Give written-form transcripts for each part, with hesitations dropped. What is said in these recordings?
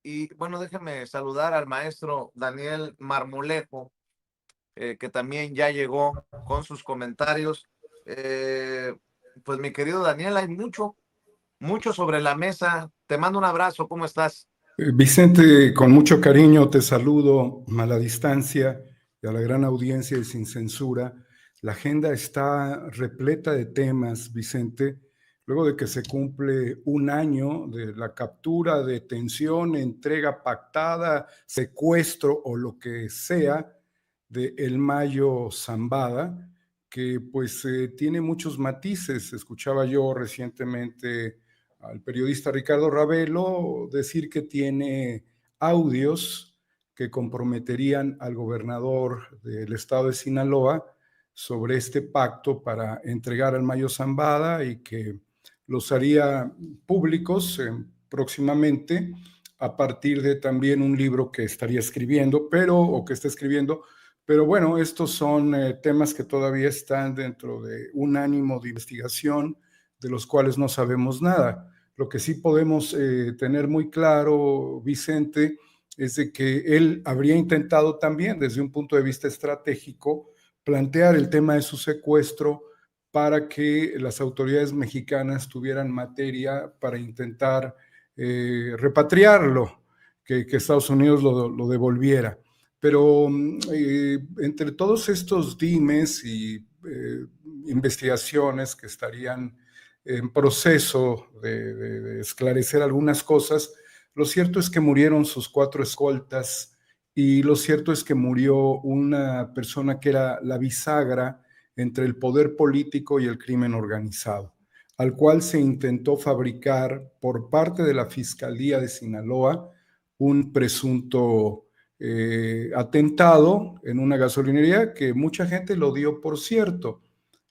Y bueno, déjeme saludar al maestro Daniel Marmolejo, que también ya llegó con sus comentarios. Eh, pues mi querido Daniel, hay mucho sobre la mesa. Te mando un abrazo, ¿cómo estás? Vicente, con mucho cariño te saludo a la distancia y a la gran audiencia de Sin Censura. La agenda está repleta de temas, Vicente, luego de que se cumple un año de la captura, detención, entrega pactada, secuestro o lo que sea de El Mayo Zambada, que pues tiene muchos matices. Escuchaba yo recientemente al periodista Ricardo Ravelo decir que tiene audios que comprometerían al gobernador del estado de Sinaloa sobre este pacto para entregar al Mayo Zambada y que los haría públicos próximamente a partir de también un libro que estaría escribiendo, o que está escribiendo, pero bueno, estos son temas que todavía están dentro de un ánimo de investigación de los cuales no sabemos nada. Lo que sí podemos tener muy claro, Vicente, es de que él habría intentado también, desde un punto de vista estratégico, plantear el tema de su secuestro para que las autoridades mexicanas tuvieran materia para intentar repatriarlo, que Estados Unidos lo devolviera. Pero entre todos estos dimes y investigaciones que estarían en proceso de esclarecer algunas cosas, lo cierto es que murieron sus 4 escoltas y lo cierto es que murió una persona que era la bisagra entre el poder político y el crimen organizado, al cual se intentó fabricar por parte de la Fiscalía de Sinaloa un presunto atentado en una gasolinería que mucha gente lo dio por cierto.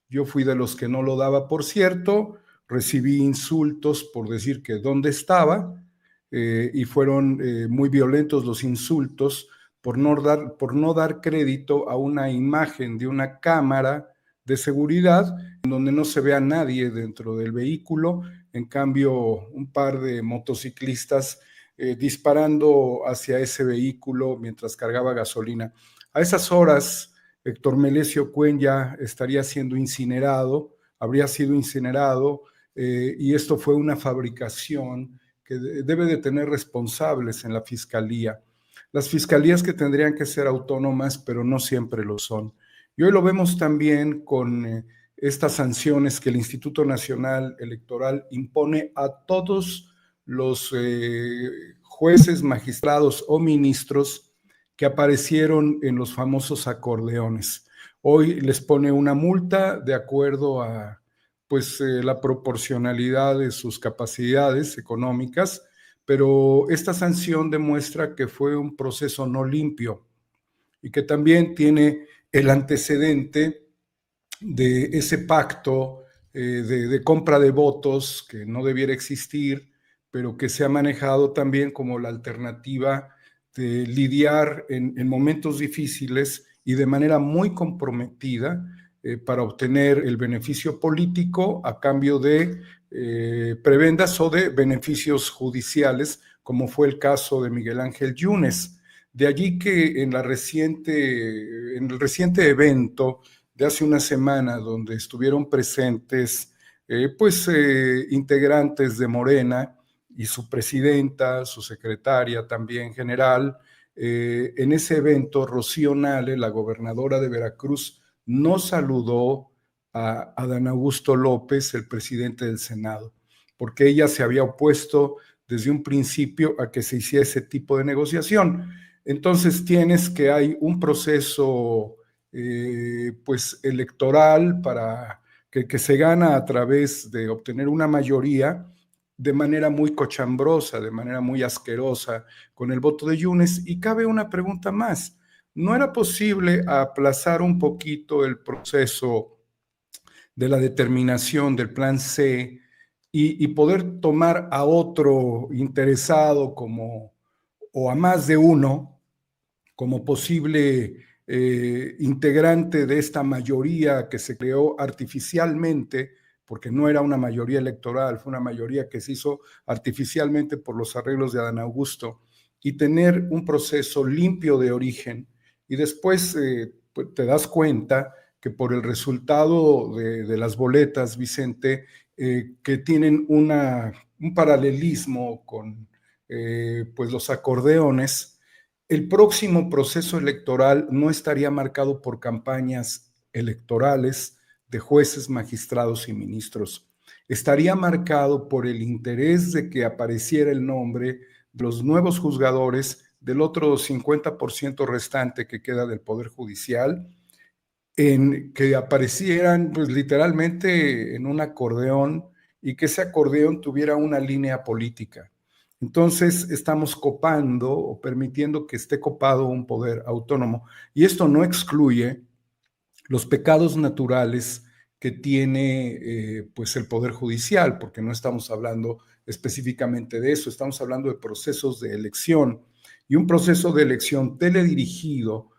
Yo fui de los que no lo daba por cierto, recibí insultos por decir que dónde estaba, y fueron muy violentos los insultos por no dar crédito a una imagen de una cámara de seguridad en donde no se ve a nadie dentro del vehículo. En cambio, un par de motociclistas disparando hacia ese vehículo mientras cargaba gasolina. A esas horas, Héctor Melesio Cuen ya estaría siendo incinerado, habría sido incinerado, y esto fue una fabricación que debe de tener responsables en la fiscalía. Las fiscalías que tendrían que ser autónomas, pero no siempre lo son. Y hoy lo vemos también con estas sanciones que el Instituto Nacional Electoral impone a todos los jueces, magistrados o ministros que aparecieron en los famosos acordeones. Hoy les pone una multa de acuerdo a pues la proporcionalidad de sus capacidades económicas, pero esta sanción demuestra que fue un proceso no limpio y que también tiene el antecedente de ese pacto de compra de votos que no debiera existir, pero que se ha manejado también como la alternativa de lidiar en momentos difíciles y de manera muy comprometida para obtener el beneficio político a cambio de prebendas o de beneficios judiciales, como fue el caso de Miguel Ángel Yunes. De allí que en el reciente evento de hace una semana, donde estuvieron presentes integrantes de Morena y su presidenta, su secretaria también general. En ese evento, Rocío Nale, la gobernadora de Veracruz, no saludó a Adán Augusto López, el presidente del Senado, porque ella se había opuesto desde un principio a que se hiciera ese tipo de negociación. Entonces tienes que hay un proceso pues electoral para que se gana a través de obtener una mayoría de manera muy cochambrosa, de manera muy asquerosa, con el voto de Yunes. Y cabe una pregunta más. ¿No era posible aplazar un poquito el proceso de la determinación del plan C y poder tomar a otro interesado como, o a más de uno, como posible integrante de esta mayoría que se creó artificialmente, porque no era una mayoría electoral, fue una mayoría que se hizo artificialmente por los arreglos de Adán Augusto, y tener un proceso limpio de origen. Y después pues te das cuenta que por el resultado de las boletas, Vicente, que tienen un paralelismo con pues los acordeones, el próximo proceso electoral no estaría marcado por campañas electorales de jueces, magistrados y ministros. Estaría marcado por el interés de que apareciera el nombre de los nuevos juzgadores del otro 50% restante que queda del Poder Judicial, en que aparecieran pues literalmente en un acordeón y que ese acordeón tuviera una línea política. Entonces estamos copando o permitiendo que esté copado un poder autónomo. Y esto no excluye los pecados naturales que tiene pues el Poder Judicial, porque no estamos hablando específicamente de eso, estamos hablando de procesos de elección. Y un proceso de elección teledirigido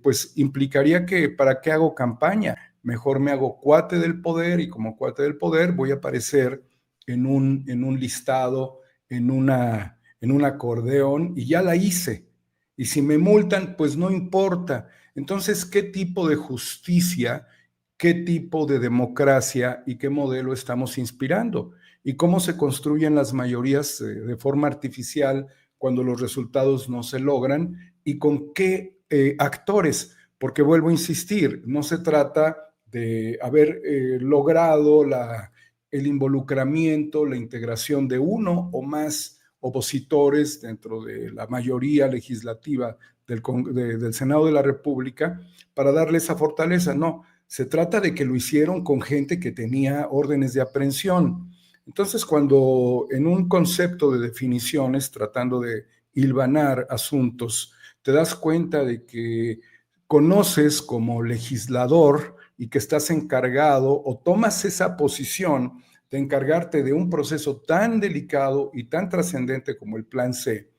pues implicaría que ¿para qué hago campaña? Mejor me hago cuate del poder y como cuate del poder voy a aparecer en un listado, en un acordeón y ya la hice. Y si me multan, pues no importa. Entonces, ¿qué tipo de justicia, qué tipo de democracia y qué modelo estamos inspirando? ¿Y cómo se construyen las mayorías de forma artificial cuando los resultados no se logran? ¿Y con qué actores? Porque vuelvo a insistir, no se trata de haber logrado el involucramiento, la integración de uno o más opositores dentro de la mayoría legislativa del Senado de la República para darle esa fortaleza. No, se trata de que lo hicieron con gente que tenía órdenes de aprehensión. Entonces, cuando en un concepto de definiciones, tratando de hilvanar asuntos, te das cuenta de que conoces como legislador y que estás encargado o tomas esa posición de encargarte de un proceso tan delicado y tan trascendente como el Plan C,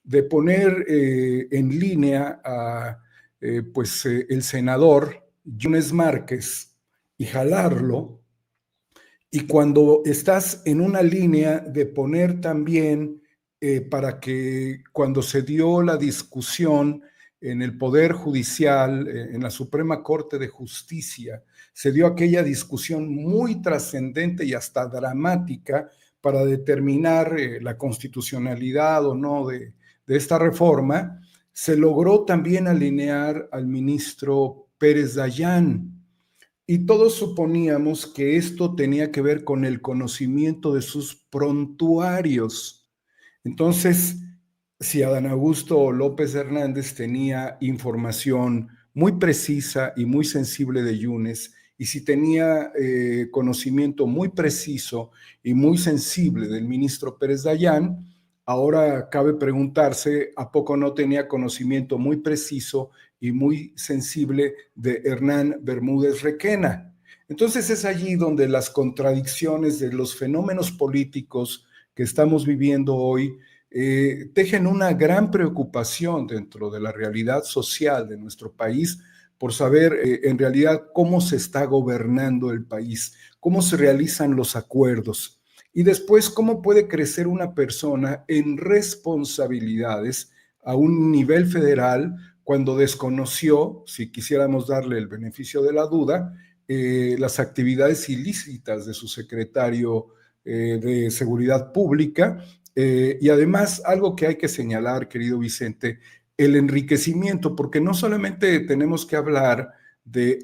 de poner en línea a el senador Yunes Márquez y jalarlo, y cuando estás en una línea de poner también para que cuando se dio la discusión en el Poder Judicial, en la Suprema Corte de Justicia, se dio aquella discusión muy trascendente y hasta dramática para determinar la constitucionalidad o no de esta reforma, se logró también alinear al ministro Pérez Dayán, y todos suponíamos que esto tenía que ver con el conocimiento de sus prontuarios. Entonces, si Adán Augusto López Hernández tenía información muy precisa y muy sensible de Yunes, y si tenía conocimiento muy preciso y muy sensible del ministro Pérez Dayán, ahora cabe preguntarse, ¿a poco no tenía conocimiento muy preciso y muy sensible de Hernán Bermúdez Requena? Entonces es allí donde las contradicciones de los fenómenos políticos que estamos viviendo hoy tejen una gran preocupación dentro de la realidad social de nuestro país por saber en realidad cómo se está gobernando el país, cómo se realizan los acuerdos y después cómo puede crecer una persona en responsabilidades a un nivel federal cuando desconoció, si quisiéramos darle el beneficio de la duda, las actividades ilícitas de su secretario de Seguridad Pública. Y además, algo que hay que señalar, querido Vicente, el enriquecimiento, porque no solamente tenemos que hablar de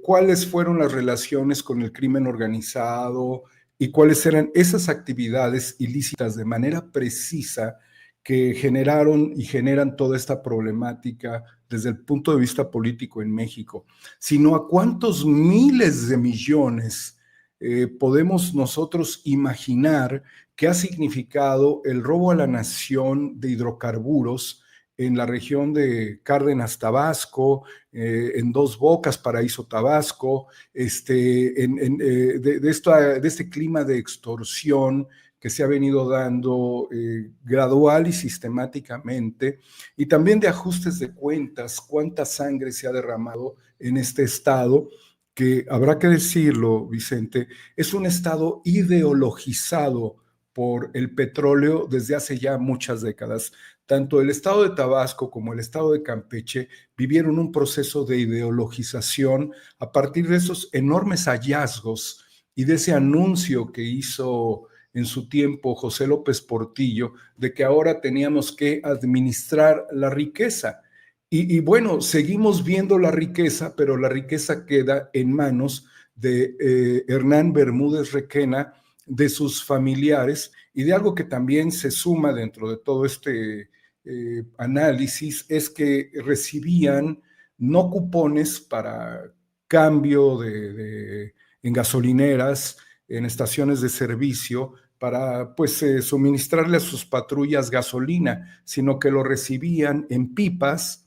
cuáles fueron las relaciones con el crimen organizado y cuáles eran esas actividades ilícitas de manera precisa que generaron y generan toda esta problemática desde el punto de vista político en México, sino a cuántos miles de millones podemos nosotros imaginar que ha significado el robo a la nación de hidrocarburos en la región de Cárdenas, Tabasco, en Dos Bocas, Paraíso, Tabasco, de este clima de extorsión que se ha venido dando gradual y sistemáticamente, y también de ajustes de cuentas, cuánta sangre se ha derramado en este estado, que habrá que decirlo, Vicente, es un estado ideologizado por el petróleo desde hace ya muchas décadas. Tanto el estado de Tabasco como el estado de Campeche vivieron un proceso de ideologización a partir de esos enormes hallazgos y de ese anuncio que hizo en su tiempo José López Portillo de que ahora teníamos que administrar la riqueza. Y bueno, seguimos viendo la riqueza, pero la riqueza queda en manos de Hernán Bermúdez Requena, de sus familiares y de algo que también se suma dentro de todo este análisis, es que recibían no cupones para cambio en gasolineras, en estaciones de servicio, para pues suministrarle a sus patrullas gasolina, sino que lo recibían en pipas,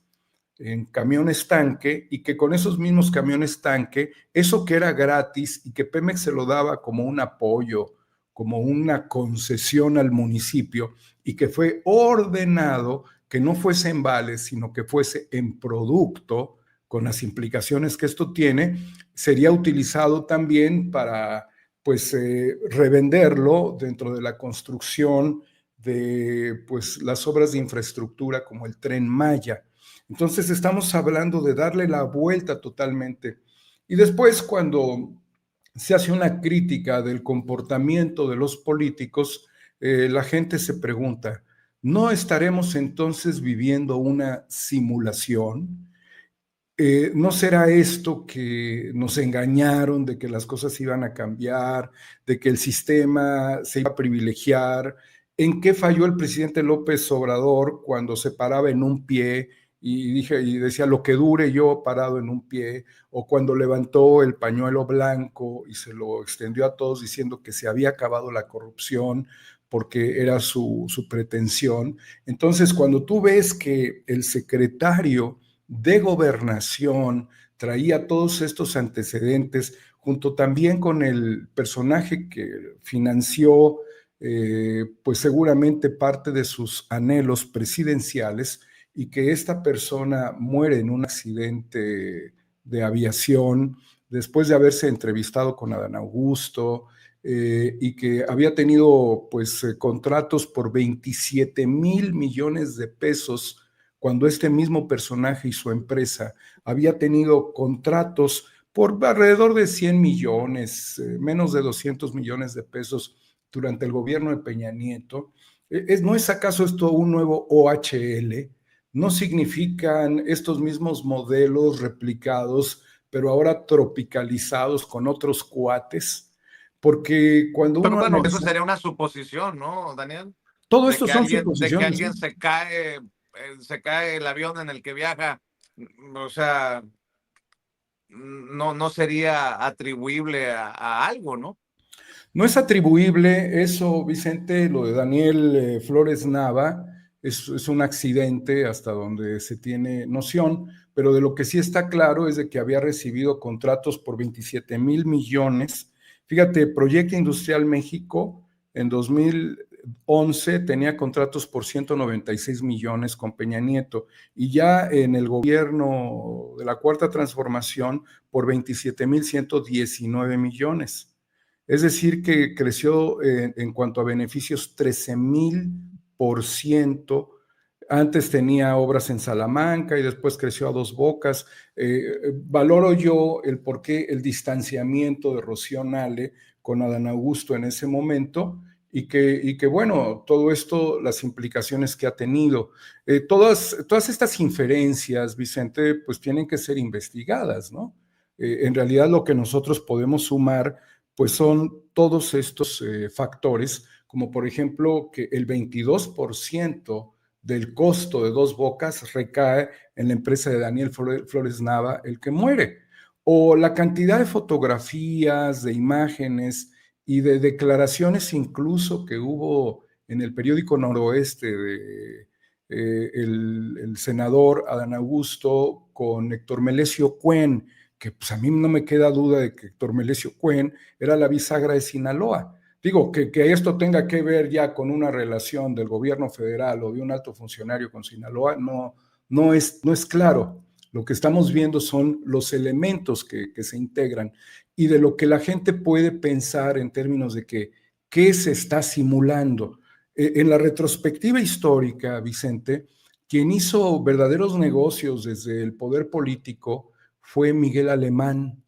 en camiones tanque, y que con esos mismos camiones tanque, eso que era gratis y que Pemex se lo daba como un apoyo, como una concesión al municipio, y que fue ordenado que no fuese en vales, sino que fuese en producto, con las implicaciones que esto tiene, sería utilizado también para pues revenderlo dentro de la construcción de pues las obras de infraestructura como el Tren Maya. Entonces estamos hablando de darle la vuelta totalmente. Y después cuando se hace una crítica del comportamiento de los políticos, la gente se pregunta, ¿no estaremos entonces viviendo una simulación? ¿No será esto que nos engañaron de que las cosas iban a cambiar, de que el sistema se iba a privilegiar? ¿En qué falló el presidente López Obrador cuando se paraba en un pie y decía lo que dure yo parado en un pie? O cuando levantó el pañuelo blanco y se lo extendió a todos diciendo que se había acabado la corrupción porque era su pretensión. Entonces, cuando tú ves que el secretario de gobernación traía todos estos antecedentes, junto también con el personaje que financió, pues seguramente parte de sus anhelos presidenciales, y que esta persona muere en un accidente de aviación después de haberse entrevistado con Adán Augusto, y que había tenido pues contratos por 27,000 millones de pesos, cuando este mismo personaje y su empresa había tenido contratos por alrededor de 100 millones, menos de 200 millones de pesos durante el gobierno de Peña Nieto. ¿No es acaso esto un nuevo OHL? ¿No significan estos mismos modelos replicados, pero ahora tropicalizados con otros cuates? Porque cuando Pero uno bueno, eso analiza, sería una suposición, ¿no, Daniel? todo De esto que son alguien suposiciones, ¿sí? se cae el avión en el que viaja, o sea, no sería atribuible a algo, ¿no? No es atribuible eso, Vicente, lo de Daniel Flores Nava, es un accidente hasta donde se tiene noción, pero de lo que sí está claro es de que había recibido contratos por 27,000 millones. Fíjate, Proyecto Industrial México en 2011 tenía contratos por 196 millones con Peña Nieto, y ya en el gobierno de la Cuarta Transformación por 27,119 millones. Es decir, que creció en cuanto a beneficios 13,000%. Antes tenía obras en Salamanca y después creció a Dos Bocas. Valoro yo el por qué el distanciamiento de Rocío Nale con Adán Augusto en ese momento, y que bueno, todo esto, las implicaciones que ha tenido. Todas estas inferencias, Vicente, pues tienen que ser investigadas, ¿no? En realidad lo que nosotros podemos sumar pues son todos estos factores, como por ejemplo que el 22% del costo de Dos Bocas recae en la empresa de Daniel Flores Nava, el que muere, o la cantidad de fotografías, de imágenes y de declaraciones incluso que hubo en el periódico Noroeste de el senador Adán Augusto con Héctor Melesio Cuen, que pues a mí no me queda duda de que Héctor Melesio Cuen era la bisagra de Sinaloa. Digo, que esto tenga que ver ya con una relación del gobierno federal o de un alto funcionario con Sinaloa, no es claro. Lo que estamos viendo son los elementos que se integran, y de lo que la gente puede pensar en términos de que qué se está simulando. En la retrospectiva histórica, Vicente, quien hizo verdaderos negocios desde el poder político fue Miguel Alemán.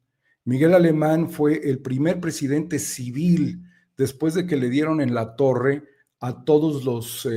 Miguel Alemán fue el primer presidente civil después de que le dieron en la torre a todos los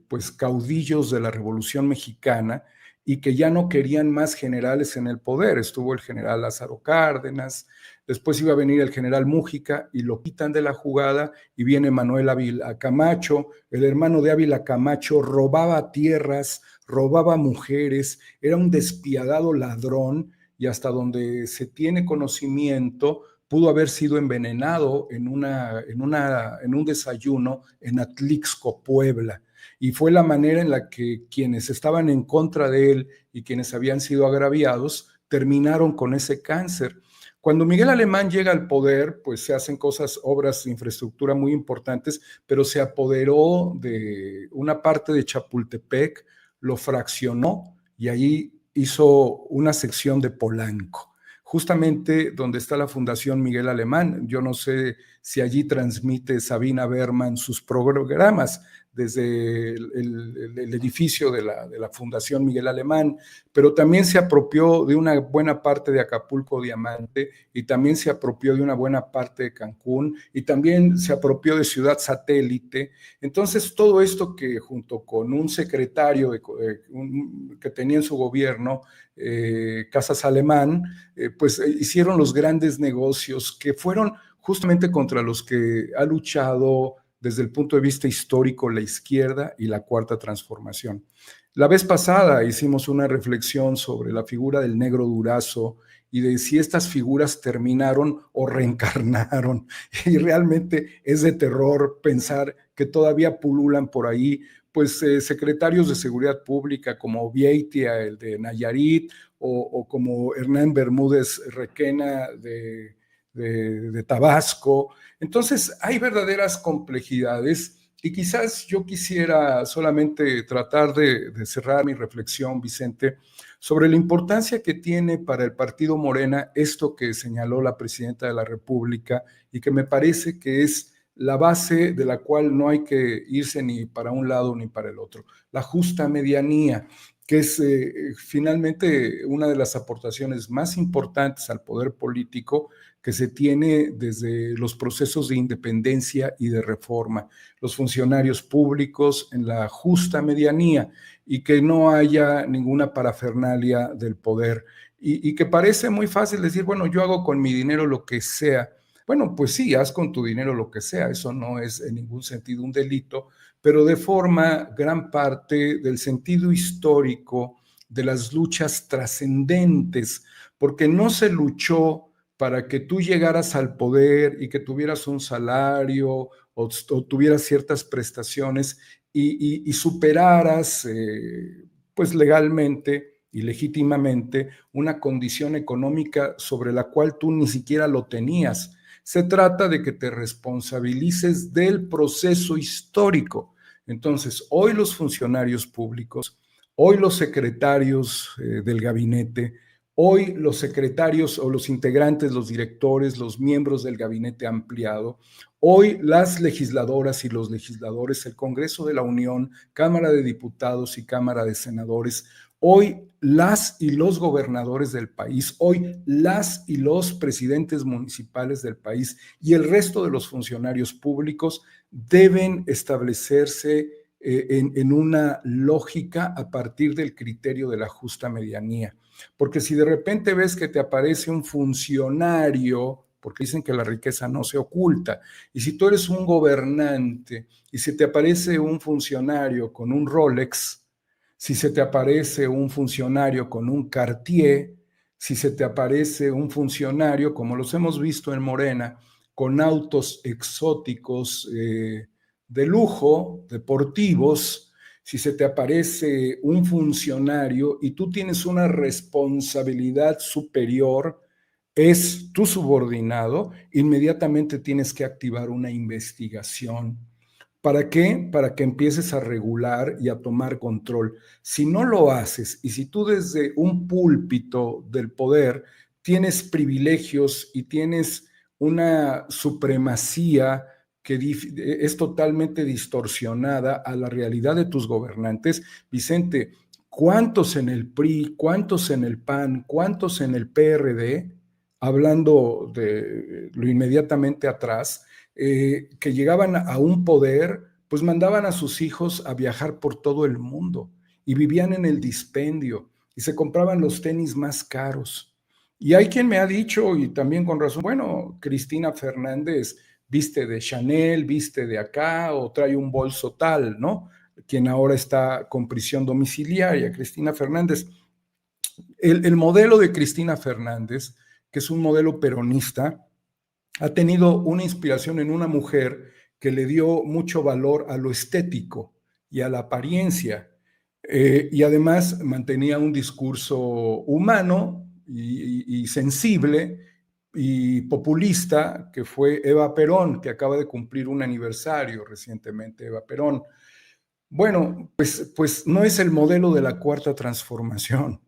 pues, caudillos de la Revolución Mexicana y que ya no querían más generales en el poder. Estuvo el general Lázaro Cárdenas, después iba a venir el general Mújica y lo quitan de la jugada y viene Manuel Ávila Camacho. El hermano de Ávila Camacho robaba tierras, robaba mujeres, era un despiadado ladrón y hasta donde se tiene conocimiento pudo haber sido envenenado en un desayuno en Atlixco, Puebla. Y fue la manera en la que quienes estaban en contra de él y quienes habían sido agraviados terminaron con ese cáncer. Cuando Miguel Alemán llega al poder, pues se hacen obras de infraestructura muy importantes, pero se apoderó de una parte de Chapultepec, lo fraccionó y ahí hizo una sección de Polanco, justamente donde está la Fundación Miguel Alemán. Yo no sé si allí transmite Sabina Berman sus programas desde el edificio de la Fundación Miguel Alemán, pero también se apropió de una buena parte de Acapulco Diamante y también se apropió de una buena parte de Cancún y también se apropió de Ciudad Satélite. Entonces, todo esto que junto con un secretario que tenía en su gobierno, Casas Alemán, pues hicieron los grandes negocios que fueron justamente contra los que ha luchado desde el punto de vista histórico la izquierda y la Cuarta Transformación. La vez pasada hicimos una reflexión sobre la figura del Negro Durazo y de si estas figuras terminaron o reencarnaron. Y realmente es de terror pensar que todavía pululan por ahí pues secretarios de seguridad pública como Vieitia, el de Nayarit, o como Hernán Bermúdez Requena de Tabasco. Entonces hay verdaderas complejidades y quizás yo quisiera solamente tratar de cerrar mi reflexión, Vicente, sobre la importancia que tiene para el partido Morena esto que señaló la presidenta de la República y que me parece que es la base de la cual no hay que irse ni para un lado ni para el otro, la justa medianía, que es finalmente una de las aportaciones más importantes al poder político que se tiene desde los procesos de independencia y de reforma, los funcionarios públicos en la justa medianía y que no haya ninguna parafernalia del poder y que parece muy fácil decir, bueno, yo hago con mi dinero lo que sea. Bueno, pues sí, haz con tu dinero lo que sea, eso no es en ningún sentido un delito, pero deforma gran parte del sentido histórico de las luchas trascendentes, porque no se luchó para que tú llegaras al poder y que tuvieras un salario o tuvieras ciertas prestaciones y superaras, pues legalmente y legítimamente, una condición económica sobre la cual tú ni siquiera lo tenías. Se trata de que te responsabilices del proceso histórico. Entonces, hoy los funcionarios públicos, hoy los secretarios del gabinete, hoy los secretarios o los integrantes, los directores, los miembros del gabinete ampliado, hoy las legisladoras y los legisladores, el Congreso de la Unión, Cámara de Diputados y Cámara de Senadores, hoy las y los gobernadores del país, hoy las y los presidentes municipales del país y el resto de los funcionarios públicos deben establecerse en una lógica a partir del criterio de la justa medianía. Porque si de repente ves que te aparece un funcionario, porque dicen que la riqueza no se oculta, y si tú eres un gobernante y si te aparece un funcionario con un Rolex, si se te aparece un funcionario con un Cartier, si se te aparece un funcionario, como los hemos visto en Morena, con autos exóticos de lujo, deportivos, si se te aparece un funcionario y tú tienes una responsabilidad superior, es tu subordinado, inmediatamente tienes que activar una investigación. ¿Para qué? Para que empieces a regular y a tomar control. Si no lo haces y si tú desde un púlpito del poder tienes privilegios y tienes una supremacía que es totalmente distorsionada a la realidad de tus gobernantes. Vicente, ¿cuántos en el PRI, cuántos en el PAN, cuántos en el PRD, hablando de lo inmediatamente atrás, que llegaban a un poder, pues mandaban a sus hijos a viajar por todo el mundo y vivían en el dispendio y se compraban los tenis más caros? Y hay quien me ha dicho, y también con razón, bueno, Cristina Fernández viste de Chanel, viste de acá, o trae un bolso tal, ¿no? Quien ahora está con prisión domiciliaria, Cristina Fernández. El modelo de Cristina Fernández, que es un modelo peronista, ha tenido una inspiración en una mujer que le dio mucho valor a lo estético y a la apariencia, y además mantenía un discurso humano y sensible y populista, que fue Eva Perón, que acaba de cumplir un aniversario recientemente, Eva Perón. Bueno, pues no es el modelo de la cuarta transformación.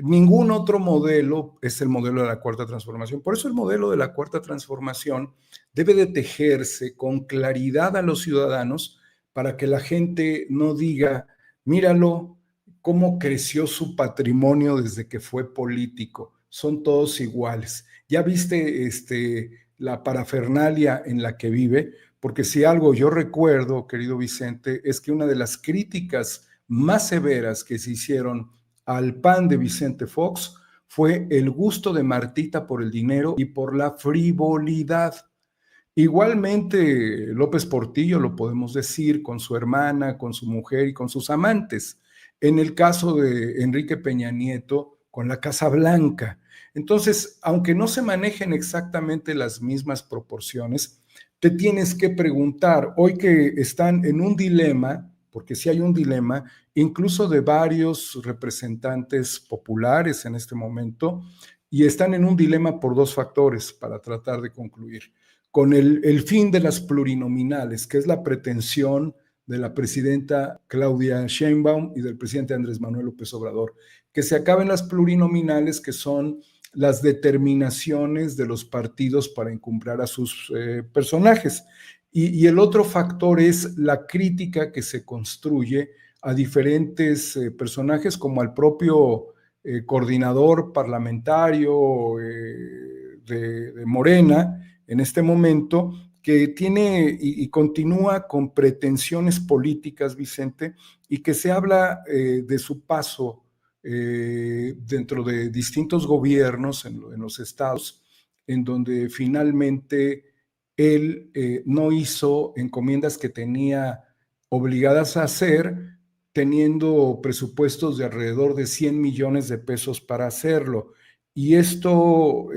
Ningún otro modelo es el modelo de la cuarta transformación. Por eso el modelo de la cuarta transformación debe de tejerse con claridad a los ciudadanos para que la gente no diga, míralo, cómo creció su patrimonio desde que fue político. Son todos iguales. ¿Ya viste la parafernalia en la que vive? Porque si algo yo recuerdo, querido Vicente, es que una de las críticas más severas que se hicieron al PAN de Vicente Fox fue el gusto de Martita por el dinero y por la frivolidad. Igualmente, López Portillo lo podemos decir con su hermana, con su mujer y con sus amantes. En el caso de Enrique Peña Nieto, con la Casa Blanca. Entonces, aunque no se manejen exactamente las mismas proporciones, te tienes que preguntar, hoy que están en un dilema, porque sí hay un dilema, incluso de varios representantes populares en este momento, y están en un dilema por dos factores para tratar de concluir. Con el fin de las plurinominales, que es la pretensión de la presidenta Claudia Sheinbaum y del presidente Andrés Manuel López Obrador, que se acaben las plurinominales, que son las determinaciones de los partidos para encumbrar a sus personajes. Y el otro factor es la crítica que se construye a diferentes personajes, como al propio coordinador parlamentario de Morena en este momento, que tiene y continúa con pretensiones políticas, Vicente, y que se habla de su paso dentro de distintos gobiernos en los estados, en donde finalmente él no hizo encomiendas que tenía obligadas a hacer, teniendo presupuestos de alrededor de 100 millones de pesos para hacerlo. Y esto,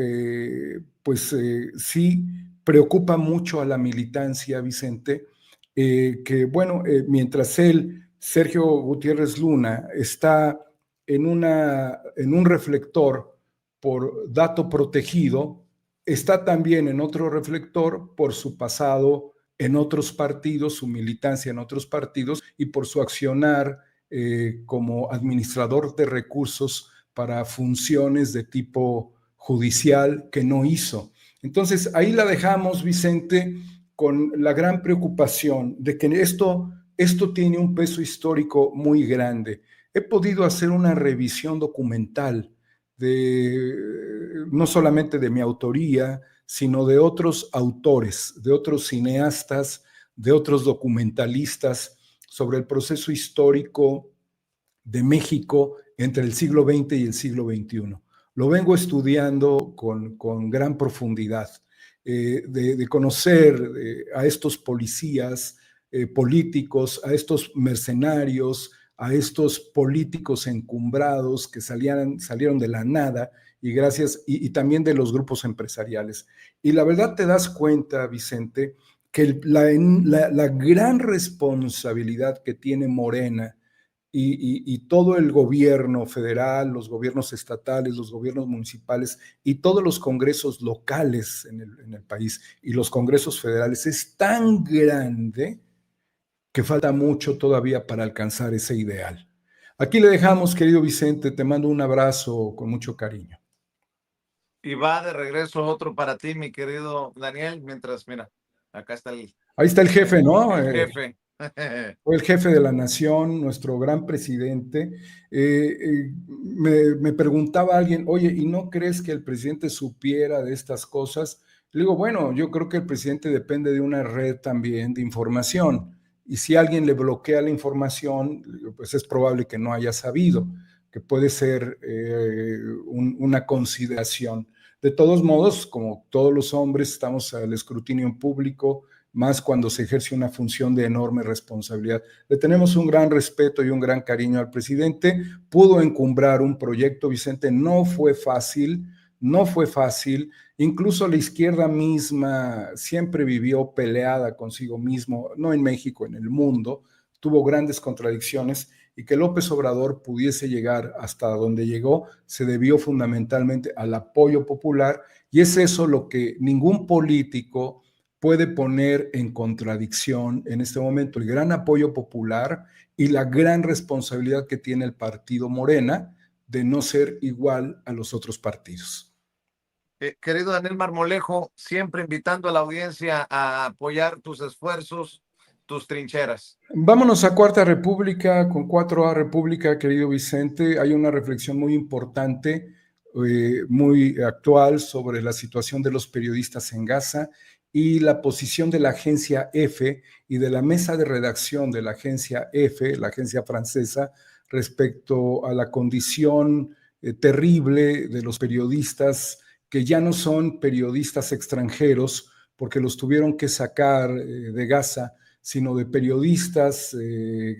sí preocupa mucho a la militancia, Vicente, que bueno, mientras él, Sergio Gutiérrez Luna, está en un reflector por dato protegido, está también en otro reflector por su pasado en otros partidos, su militancia en otros partidos y por su accionar como administrador de recursos para funciones de tipo judicial que no hizo. Entonces, ahí la dejamos, Vicente, con la gran preocupación de que esto tiene un peso histórico muy grande. He podido hacer una revisión documental no solamente de mi autoría, sino de otros autores, de otros cineastas, de otros documentalistas sobre el proceso histórico de México entre el siglo XX y el siglo XXI. Lo vengo estudiando con gran profundidad, de conocer a estos policías políticos, a estos mercenarios, a estos políticos encumbrados que salieron de la nada y también de los grupos empresariales. Y la verdad te das cuenta, Vicente, que la gran responsabilidad que tiene Morena y todo el gobierno federal, los gobiernos estatales, los gobiernos municipales y todos los congresos locales en el país y los congresos federales es tan grande que falta mucho todavía para alcanzar ese ideal. Aquí le dejamos, querido Vicente, te mando un abrazo con mucho cariño. Y va de regreso otro para ti, mi querido Daniel, mientras, mira, acá está Ahí está el jefe, ¿no? El jefe. Fue el jefe de la nación, nuestro gran presidente. Me preguntaba alguien, oye, ¿y no crees que el presidente supiera de estas cosas? Le digo, bueno, yo creo que el presidente depende de una red también de información. Y si alguien le bloquea la información, pues es probable que no haya sabido, que puede ser una consideración. De todos modos, como todos los hombres, estamos al escrutinio público, más cuando se ejerce una función de enorme responsabilidad. Le tenemos un gran respeto y un gran cariño al presidente. Pudo encumbrar un proyecto, Vicente, no fue fácil, no fue fácil. Incluso la izquierda misma siempre vivió peleada consigo mismo, no en México, en el mundo. Tuvo grandes contradicciones y que López Obrador pudiese llegar hasta donde llegó se debió fundamentalmente al apoyo popular, y es eso lo que ningún político puede poner en contradicción en este momento: el gran apoyo popular y la gran responsabilidad que tiene el partido Morena de no ser igual a los otros partidos. Querido Daniel Marmolejo, siempre invitando a la audiencia a apoyar tus esfuerzos, tus trincheras. Vámonos a Cuarta República, con 4A República, querido Vicente. Hay una reflexión muy importante, muy actual, sobre la situación de los periodistas en Gaza y la posición de la agencia EFE y de la mesa de redacción de la agencia EFE, la agencia francesa, respecto a la condición terrible de los periodistas, que ya no son periodistas extranjeros porque los tuvieron que sacar de Gaza, sino de periodistas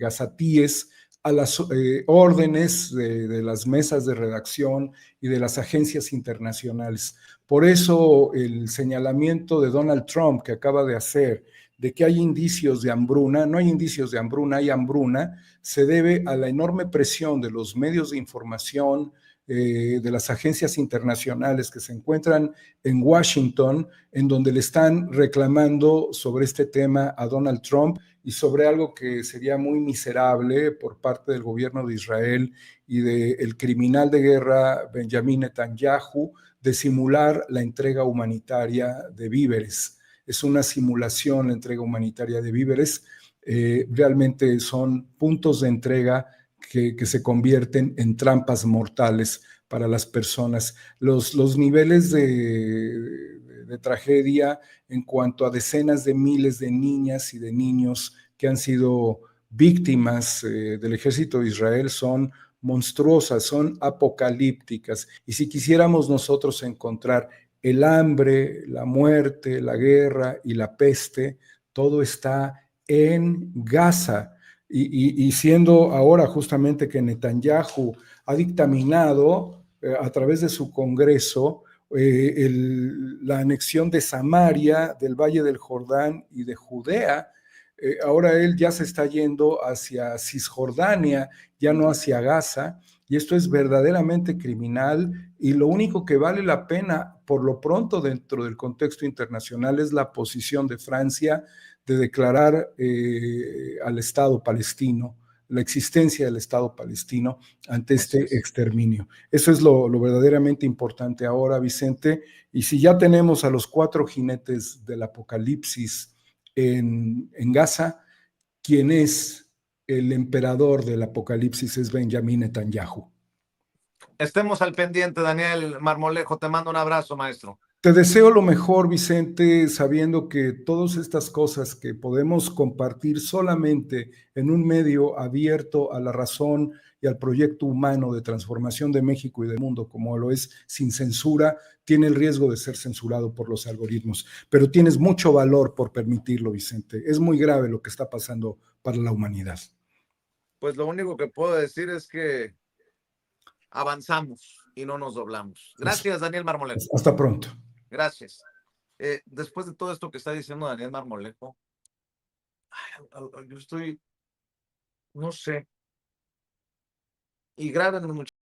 gazatíes a las órdenes de las mesas de redacción y de las agencias internacionales. Por eso el señalamiento de Donald Trump que acaba de hacer de que hay indicios de hambruna, no hay indicios de hambruna, hay hambruna, se debe a la enorme presión de los medios de información, de las agencias internacionales que se encuentran en Washington, en donde le están reclamando sobre este tema a Donald Trump y sobre algo que sería muy miserable por parte del gobierno de Israel y del criminal de guerra Benjamin Netanyahu, de simular la entrega humanitaria de víveres. Es una simulación la entrega humanitaria de víveres. Realmente son puntos de entrega que se convierten en trampas mortales para las personas. Los niveles de tragedia en cuanto a decenas de miles de niñas y de niños que han sido víctimas del ejército de Israel son monstruosas, son apocalípticas. Y si quisiéramos nosotros encontrar el hambre, la muerte, la guerra y la peste, todo está en Gaza. Y siendo ahora justamente que Netanyahu ha dictaminado a través de su Congreso la anexión de Samaria, del Valle del Jordán y de Judea, ahora él ya se está yendo hacia Cisjordania, ya no hacia Gaza, y esto es verdaderamente criminal, y lo único que vale la pena, por lo pronto dentro del contexto internacional, es la posición de Francia de declarar al Estado palestino, la existencia del Estado palestino ante este exterminio. Eso es lo verdaderamente importante ahora, Vicente, y si ya tenemos a los 4 jinetes del apocalipsis en Gaza, quien es el emperador del apocalipsis es Benjamin Netanyahu. Estemos al pendiente, Daniel Marmolejo. Te mando un abrazo, maestro. Te deseo lo mejor, Vicente, sabiendo que todas estas cosas que podemos compartir solamente en un medio abierto a la razón y al proyecto humano de transformación de México y del mundo, como lo es sin censura, tiene el riesgo de ser censurado por los algoritmos. Pero tienes mucho valor por permitirlo, Vicente. Es muy grave lo que está pasando para la humanidad. Pues lo único que puedo decir es que avanzamos y no nos doblamos. Gracias, Daniel Marmolejo. Hasta pronto. Gracias. Después de todo esto que está diciendo Daniel Marmolejo, yo estoy, no sé, y grábenme mucho.